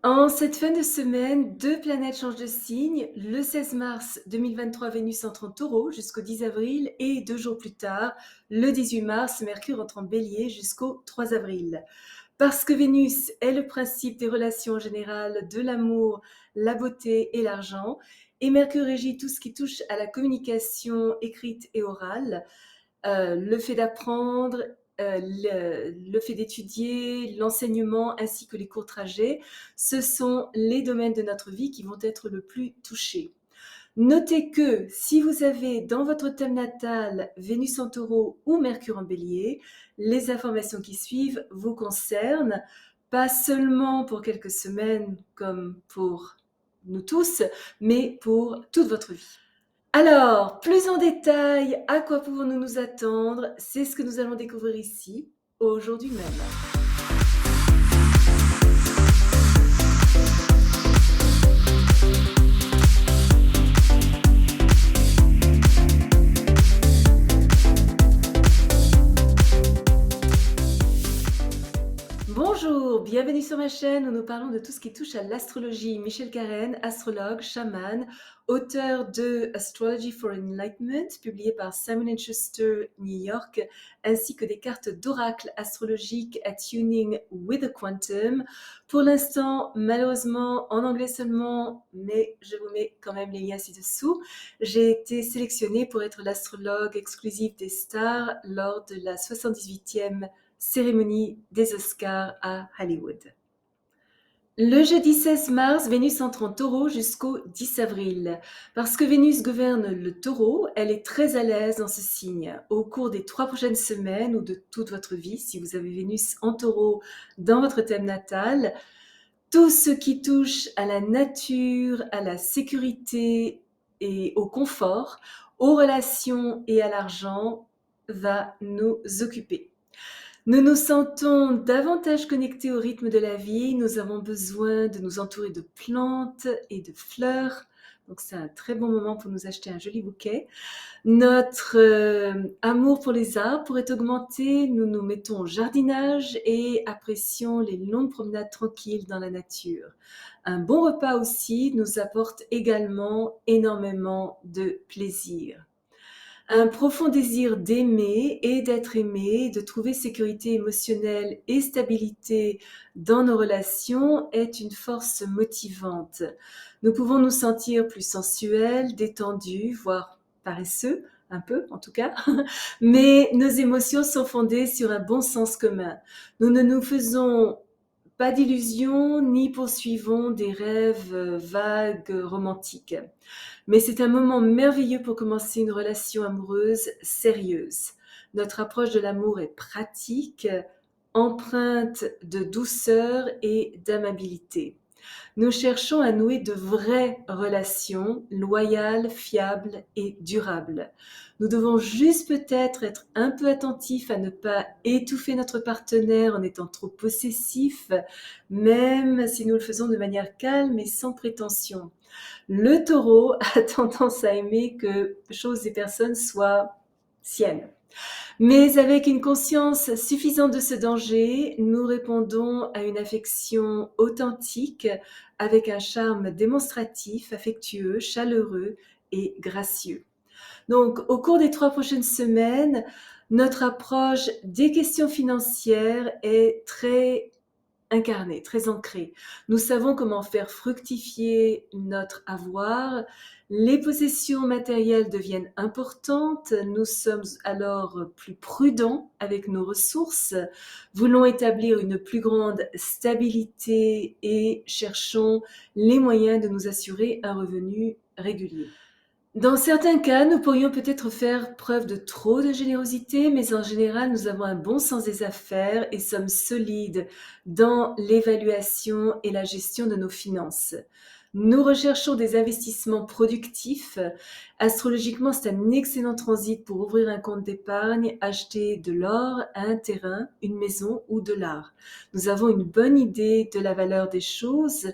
En cette fin de semaine, deux planètes changent de signe. Le 16 mars 2023, Vénus entre en Taureau jusqu'au 10 avril et 2 jours plus tard, le 18 mars, Mercure entre en Bélier jusqu'au 3 avril. Parce que Vénus est le principe des relations en général, de l'amour, la beauté et l'argent, et Mercure régit tout ce qui touche à la communication écrite et orale, le fait d'apprendre, le fait d'étudier, l'enseignement ainsi que les courts trajets, ce sont les domaines de notre vie qui vont être le plus touchés. Notez que si vous avez dans votre thème natal Vénus en Taureau ou Mercure en Bélier, les informations qui suivent vous concernent, pas seulement pour quelques semaines comme pour nous tous, mais pour toute votre vie. Alors, plus en détail, à quoi pouvons-nous nous attendre? C'est ce que nous allons découvrir ici, aujourd'hui même. Bonjour, bienvenue sur ma chaîne où nous parlons de tout ce qui touche à l'astrologie. Michel Carène, astrologue, chaman, auteur de Astrology for Enlightenment, publié par Simon & Schuster, New York, ainsi que des cartes d'oracle astrologique à tuning with the quantum. Pour l'instant, malheureusement, en anglais seulement, mais je vous mets quand même les liens ci-dessous. J'ai été sélectionnée pour être l'astrologue exclusive des stars lors de la 78e cérémonie des Oscars à Hollywood. Le jeudi 16 mars, Vénus entre en Taureau jusqu'au 10 avril. Parce que Vénus gouverne le Taureau, elle est très à l'aise dans ce signe. Au cours des 3 prochaines semaines ou de toute votre vie, si vous avez Vénus en Taureau dans votre thème natal, tout ce qui touche à la nature, à la sécurité et au confort, aux relations et à l'argent va nous occuper. Nous nous sentons davantage connectés au rythme de la vie. Nous avons besoin de nous entourer de plantes et de fleurs. Donc c'est un très bon moment pour nous acheter un joli bouquet. Notre amour pour les arbres pourrait augmenter. Nous nous mettons au jardinage et apprécions les longues promenades tranquilles dans la nature. Un bon repas aussi nous apporte également énormément de plaisir. Un profond désir d'aimer et d'être aimé, de trouver sécurité émotionnelle et stabilité dans nos relations est une force motivante. Nous pouvons nous sentir plus sensuels, détendus, voire paresseux, un peu en tout cas, mais nos émotions sont fondées sur un bon sens commun. Nous ne nous faisons pas d'illusions ni poursuivons des rêves vagues, romantiques. Mais c'est un moment merveilleux pour commencer une relation amoureuse sérieuse. Notre approche de l'amour est pratique, empreinte de douceur et d'amabilité. Nous cherchons à nouer de vraies relations loyales, fiables et durables. Nous devons juste peut-être être un peu attentifs à ne pas étouffer notre partenaire en étant trop possessifs, même si nous le faisons de manière calme et sans prétention. Le taureau a tendance à aimer que choses et personnes soient siennes. Mais avec une conscience suffisante de ce danger, nous répondons à une affection authentique avec un charme démonstratif, affectueux, chaleureux et gracieux. Donc, au cours des 3 prochaines semaines, notre approche des questions financières est très incarné, très ancré. Nous savons comment faire fructifier notre avoir. Les possessions matérielles deviennent importantes. Nous sommes alors plus prudents avec nos ressources, voulons établir une plus grande stabilité et cherchons les moyens de nous assurer un revenu régulier. Dans certains cas, nous pourrions peut-être faire preuve de trop de générosité, mais en général, nous avons un bon sens des affaires et sommes solides dans l'évaluation et la gestion de nos finances. Nous recherchons des investissements productifs. Astrologiquement, c'est un excellent transit pour ouvrir un compte d'épargne, acheter de l'or, un terrain, une maison ou de l'art. Nous avons une bonne idée de la valeur des choses.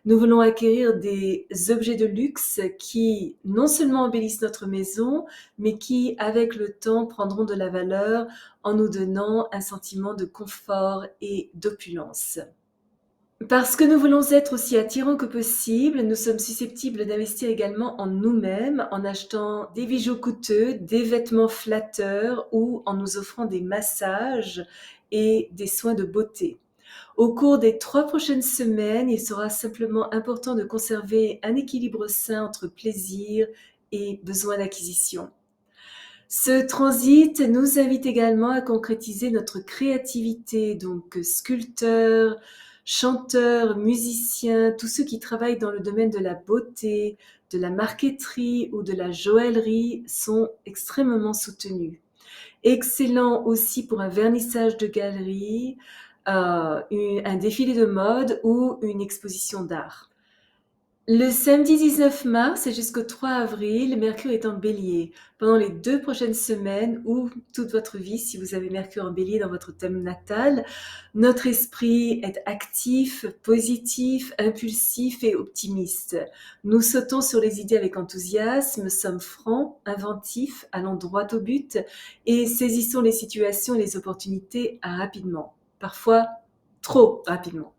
Nous voulons acquérir des objets de luxe qui non seulement embellissent notre maison, mais qui, avec le temps, prendront de la valeur en nous donnant un sentiment de confort et d'opulence. Parce que nous voulons être aussi attirants que possible, nous sommes susceptibles d'investir également en nous-mêmes, en achetant des bijoux coûteux, des vêtements flatteurs ou en nous offrant des massages et des soins de beauté. Au cours des 3 prochaines semaines, il sera simplement important de conserver un équilibre sain entre plaisir et besoin d'acquisition. Ce transit nous invite également à concrétiser notre créativité, donc sculpteurs, chanteurs, musiciens, tous ceux qui travaillent dans le domaine de la beauté, de la marqueterie ou de la joaillerie sont extrêmement soutenus. Excellent aussi pour un vernissage de galerie, un défilé de mode ou une exposition d'art. Le samedi 19 mars et jusqu'au 3 avril, Mercure est en Bélier. Pendant les 2 prochaines semaines ou toute votre vie, si vous avez Mercure en Bélier dans votre thème natal, notre esprit est actif, positif, impulsif et optimiste. Nous sautons sur les idées avec enthousiasme, sommes francs, inventifs, allons droit au but et saisissons les situations et les opportunités rapidement. Parfois, trop rapidement.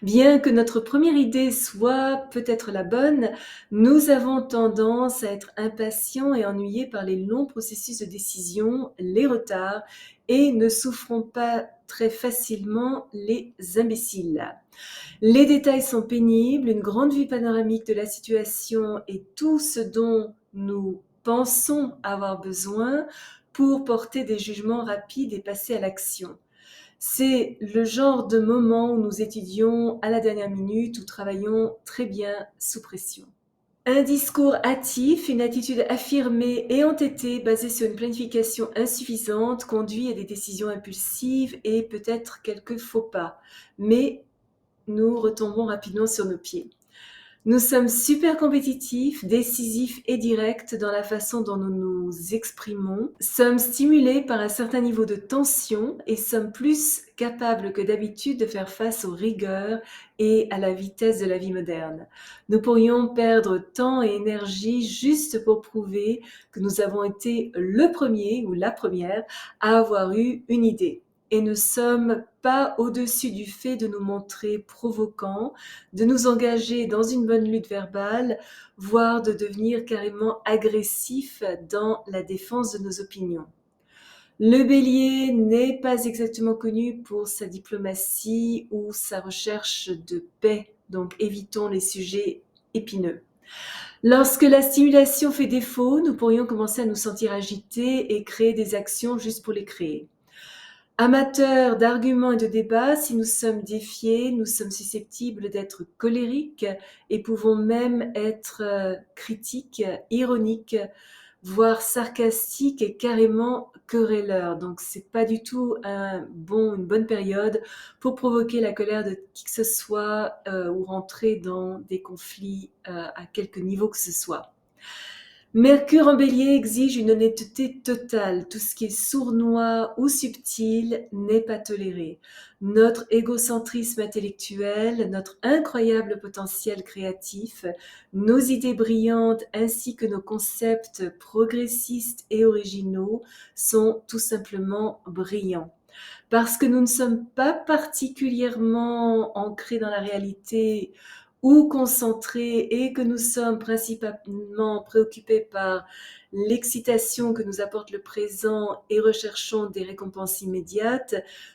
Bien que notre première idée soit peut-être la bonne, nous avons tendance à être impatients et ennuyés par les longs processus de décision, les retards, et ne souffrons pas très facilement les imbéciles. Les détails sont pénibles, une grande vue panoramique de la situation et tout ce dont nous pensons avoir besoin pour porter des jugements rapides et passer à l'action. C'est le genre de moment où nous étudions à la dernière minute ou travaillons très bien sous pression. Un discours hâtif, une attitude affirmée et entêtée basée sur une planification insuffisante conduit à des décisions impulsives et peut-être quelques faux pas. Mais nous retombons rapidement sur nos pieds. Nous sommes super compétitifs, décisifs et directs dans la façon dont nous nous exprimons, sommes stimulés par un certain niveau de tension et sommes plus capables que d'habitude de faire face aux rigueurs et à la vitesse de la vie moderne. Nous pourrions perdre temps et énergie juste pour prouver que nous avons été le premier ou la première à avoir eu une idée. Et ne sommes pas au-dessus du fait de nous montrer provocants, de nous engager dans une bonne lutte verbale, voire de devenir carrément agressifs dans la défense de nos opinions. Le Bélier n'est pas exactement connu pour sa diplomatie ou sa recherche de paix, donc évitons les sujets épineux. Lorsque la stimulation fait défaut, nous pourrions commencer à nous sentir agités et créer des actions juste pour les créer. Amateurs d'arguments et de débats, si nous sommes défiés, nous sommes susceptibles d'être colériques et pouvons même être critiques, ironiques, voire sarcastiques et carrément querelleurs. Donc c'est pas du tout une bonne période pour provoquer la colère de qui que ce soit ou rentrer dans des conflits à quelque niveau que ce soit. Mercure en Bélier exige une honnêteté totale. Tout ce qui est sournois ou subtil n'est pas toléré. Notre égocentrisme intellectuel, notre incroyable potentiel créatif, nos idées brillantes ainsi que nos concepts progressistes et originaux sont tout simplement brillants. Parce que nous ne sommes pas particulièrement ancrés dans la réalité ou concentrés et que nous sommes principalement préoccupés par l'excitation que nous apporte le présent et recherchons des récompenses immédiates,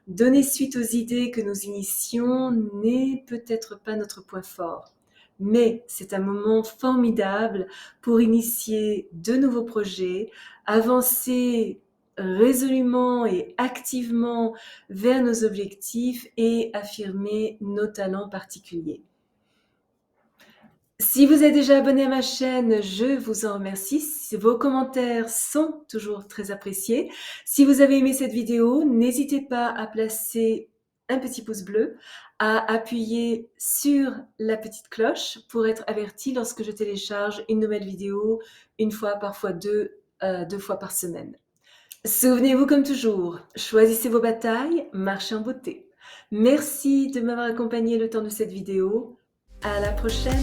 donner suite aux idées que nous initions n'est peut-être pas notre point fort. Mais c'est un moment formidable pour initier de nouveaux projets, avancer résolument et activement vers nos objectifs et affirmer nos talents particuliers. Si vous êtes déjà abonné à ma chaîne, je vous en remercie. Vos commentaires sont toujours très appréciés. Si vous avez aimé cette vidéo, n'hésitez pas à placer un petit pouce bleu, à appuyer sur la petite cloche pour être averti lorsque je télécharge une nouvelle vidéo, une fois, parfois deux fois par semaine. Souvenez-vous comme toujours, choisissez vos batailles, marchez en beauté. Merci de m'avoir accompagné le temps de cette vidéo. À la prochaine!